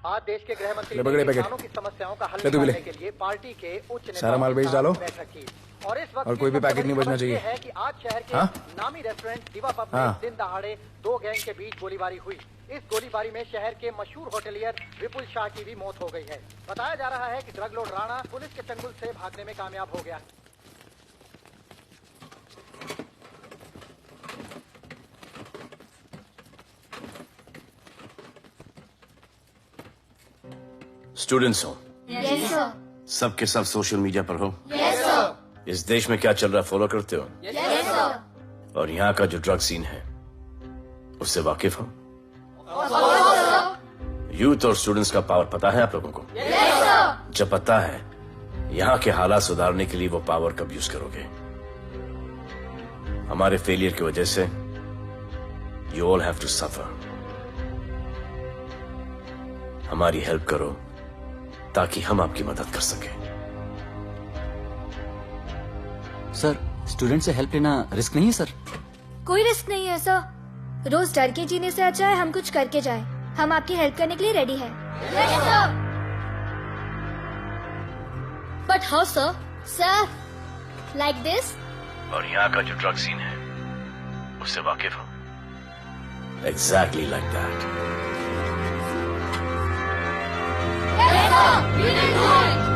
आज देश के गृह मंत्री ले पकड़े ने पैकेट। किसानों की समस्याओं का हल ले तू भी ले। निकालने के लिए पार्टी के उच्च नेताओं सारा माल के बेच साथ डालो। बैठक की। और इस वक्त और कोई भी पैकेट नहीं बचना चाहिए। है कि आज शहर के हाँ? नामी रेस्टोरेंट दिवा पब में हाँ। दिन दहाड़े दो गैंग के बीच गोलीबारी हुई। इस गोलीबारी में शहर के मशहूर होटलियर विपुल शाह की भी मौत हो गई है। बताया जा रहा है कि ड्रग लॉर्ड राणा पुलिस के चंगुल से भागने में कामयाब हो गया। स्टूडेंट्स हो, यस सर, सबके सब सोशल मीडिया पर हो, यस सर, इस देश में क्या चल रहा है फॉलो करते हो, यस सर, और यहाँ का जो ड्रग सीन है उससे वाकिफ हो। यूथ और स्टूडेंट्स का पावर पता है आप लोगों को? यस सर, जब पता है, यहाँ के हालात सुधारने के लिए वो पावर कब यूज करोगे? हमारे फेलियर की वजह से you all have to suffer. हमारी हेल्प करो ताकि हम आपकी मदद कर सकें। सर, स्टूडेंट से हेल्प लेना रिस्क नहीं है सर? कोई रिस्क नहीं है सर, रोज डर के जीने से अच्छा है हम कुछ करके जाए। हम आपकी हेल्प करने के लिए रेडी हैं। Yes sir. But how sir? Sir, like this? और यहाँ का जो ड्रग सीन है उससे वाकिफ हो? Exactly like that. Yes sir, we will do it.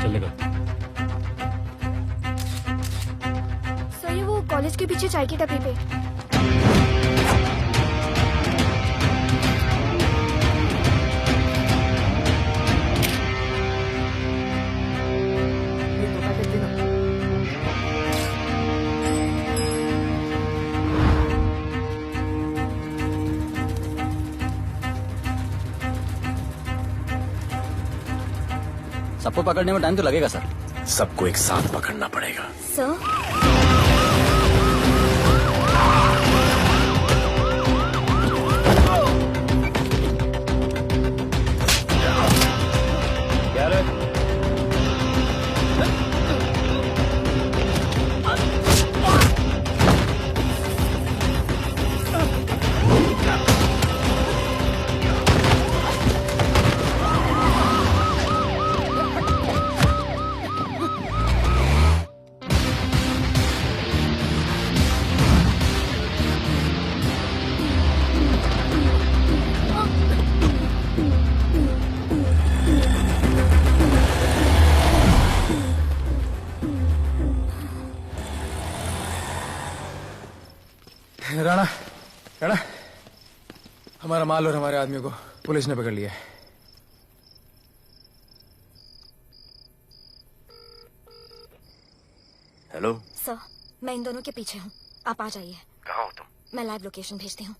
चलेगा। सर, ये वो कॉलेज के पीछे चाय की टपरी पे। सबको पकड़ने में टाइम तो लगेगा सर। सबको एक साथ पकड़ना पड़ेगा। सर, राणा, राणा, हमारा माल और हमारे आदमी को पुलिस ने पकड़ लिया है। हेलो सर, मैं इन दोनों के पीछे हूँ, आप आ जाइए। कहाँ हो तुम? मैं लाइव लोकेशन भेजती हूँ।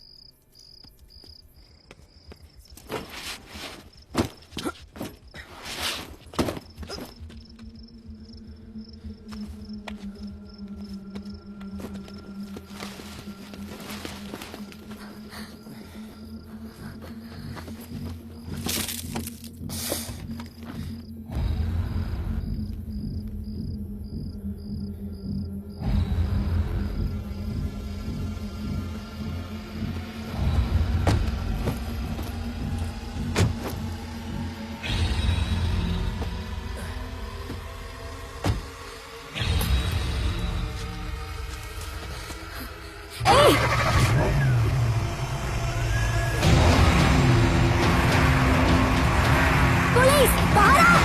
पुलिस, बाहर आओ!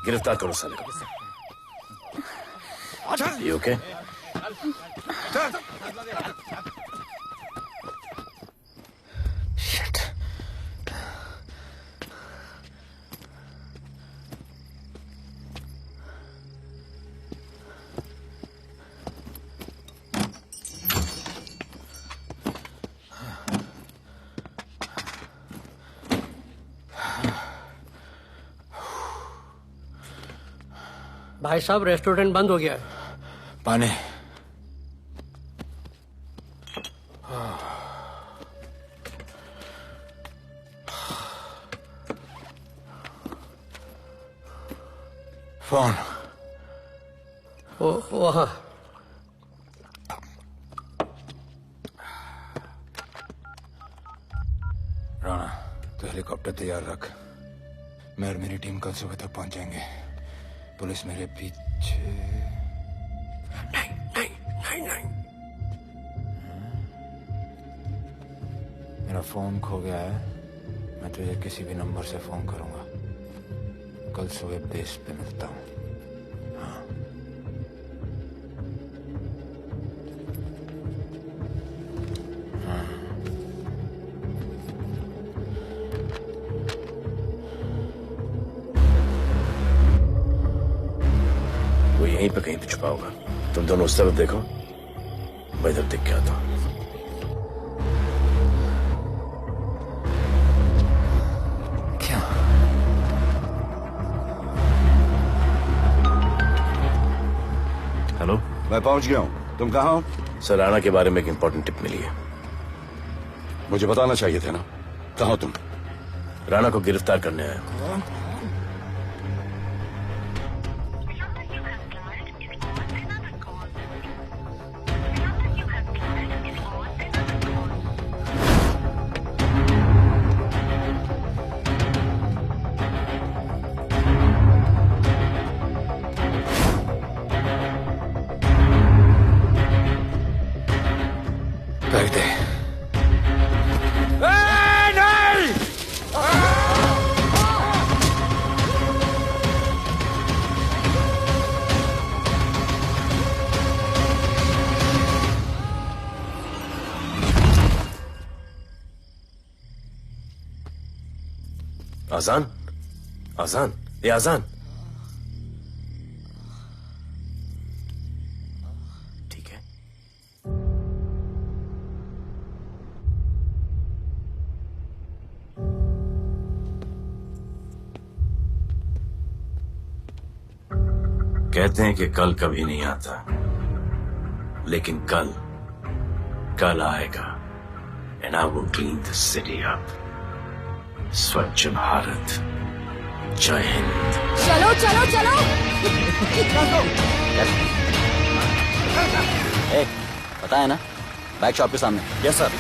गिरफ्तार करो साले को। You okay? Shit. भाई साहब, रेस्टोरेंट बंद हो गया है। पानी। फोन वहाँ राणा, तो हेलीकॉप्टर तैयार रख। मैं और मेरी टीम कल सुबह तक पहुंच जाएंगे। पुलिस मेरे पीछे नहीं। मेरा फोन खो गया है। मैं तुझे किसी भी नंबर से फोन करूंगा। कल सुबह बेस पे मिलता हूँ। वो यहीं पे कहीं पे छुपा होगा। तुम दोनों उस तरफ देखो, मैं इधर देख के आता हूँ। हेलो, मैं पहुंच गया हूँ। तुम कहाँ हो? सर, राणा के बारे में एक इंपॉर्टेंट टिप मिली है। मुझे बताना चाहिए था ना। कहाँ हो तुम? राणा को गिरफ्तार करने आया हूँ। कर दे। आजान, आजान, ये आजान। ठीक है। कहते हैं कि कल कभी नहीं आता, लेकिन कल आएगा। And I will clean the city up. स्वच्छ भारत। जय हिंद। चलो चलो चलो। पता है ना, बाइक शॉप के सामने। Yes sir.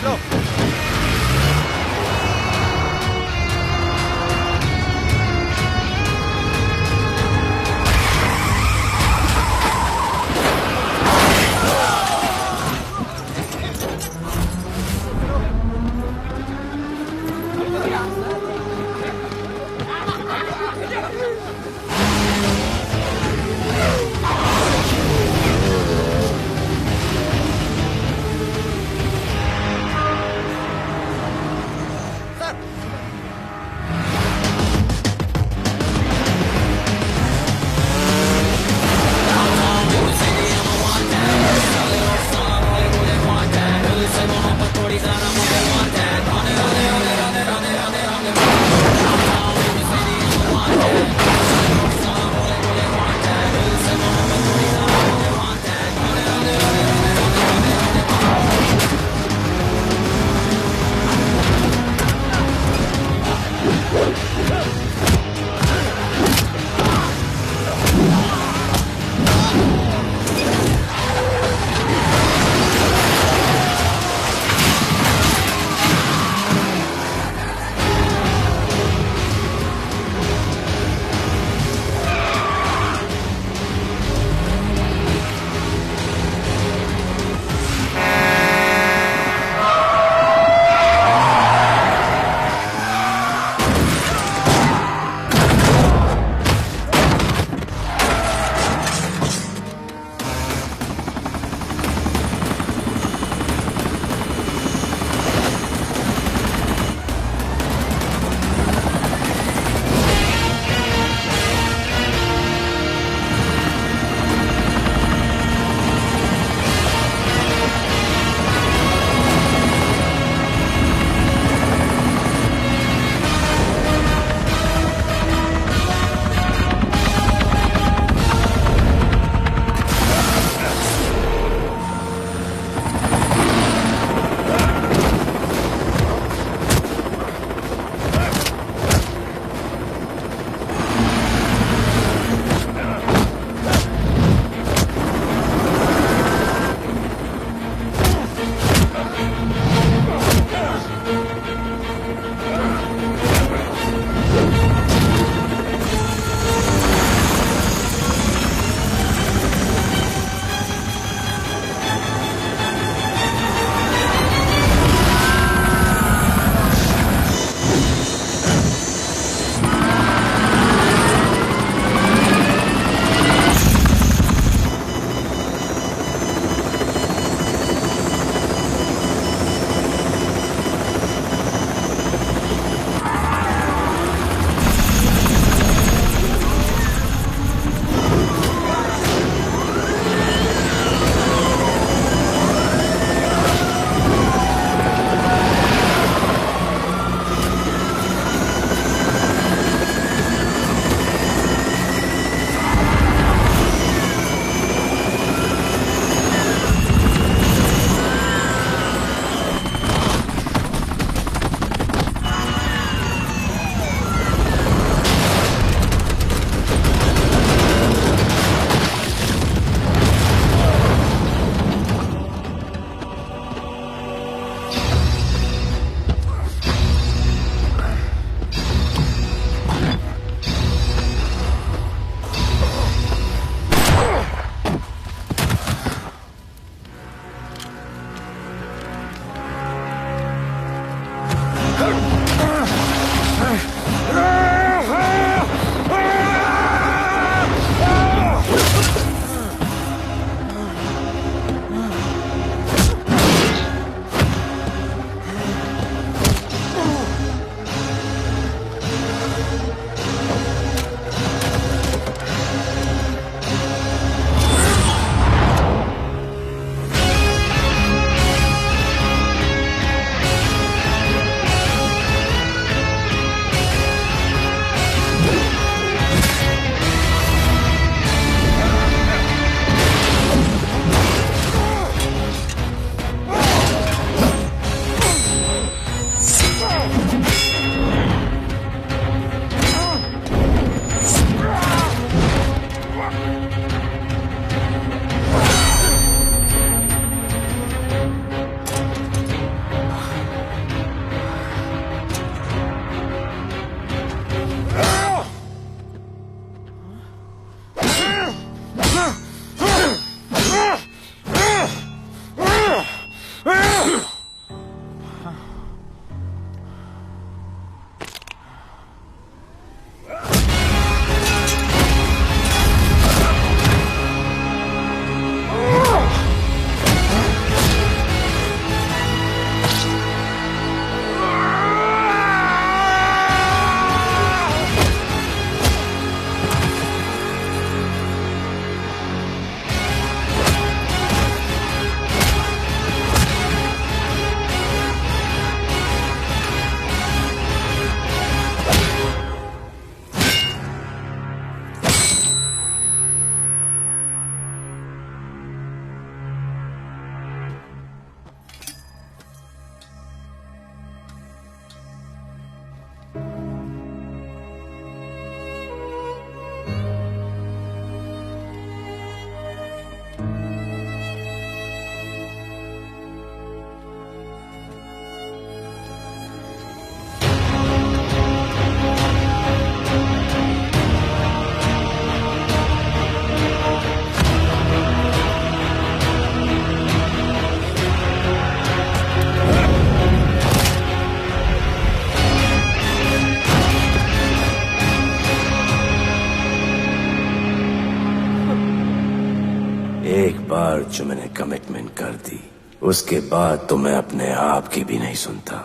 एक बार जो मैंने कमिटमेंट कर दी, उसके बाद तो मैं अपने आप की भी नहीं सुनता।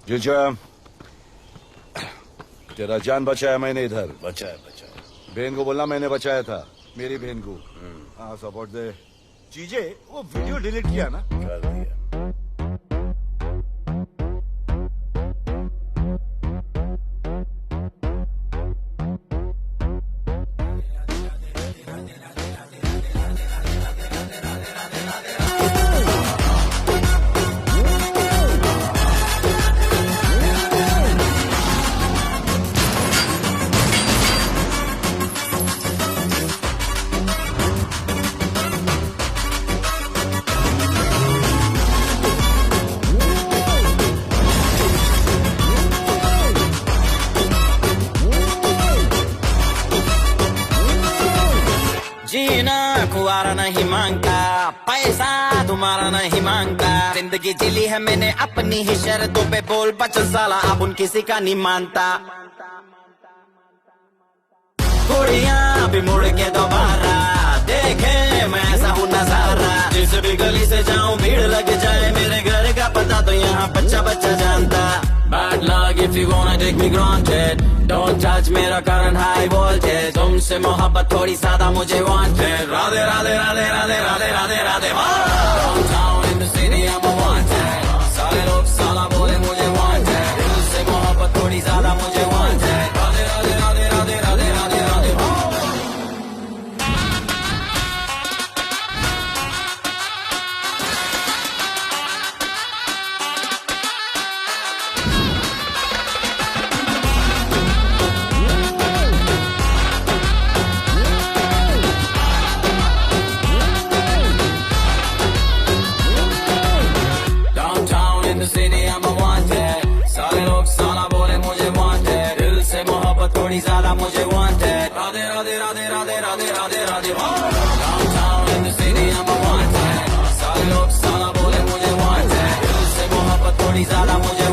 जीजा, तेरा जान बचाया मैंने इधर। बचाया। बहन को बोलना मैंने बचाया था, मेरी बहन को। हाँ, सपोर्ट दे। चीजे वो वीडियो डिलीट किया ना? कर दिया। जीना कुआरा नहीं मांगता, पैसा तुम्हारा नहीं मांगता। जिंदगी जिली है मैंने अपनी ही शर्तों पे, बोल बचल साला अब उन किसी का नहीं मानता। कुड़ियां भी मुड़ के दोबारा देखे मैं ऐसा हूँ नजारा। जिस भी गली से जाऊं भीड़ लग जाए, मेरे घर का पता तो यहाँ बच्चा बच्चा जानता। Bad luck if you wanna take me granted, don't touch मेरा current high voltage। तुमसे मोहब्बत थोड़ी ज्यादा मुझे wanted। Radhe Radhe Radhe Radhe Radhe Radhe Radhe. Downtown in the city I'm a wanted, सारे लोग साला बोले मुझे wanted। दिल से मोहब्बत थोड़ी ज्यादा मुझे wanted। राधे राधे राधे राधे राधे राधे राधे। थोड़ी ज्यादा मुझे wanted। Radhe Radhe Radhe Radhe Radhe Radhe Radhe. Downtown in the city I'm a wanted, ज्यादा मुझे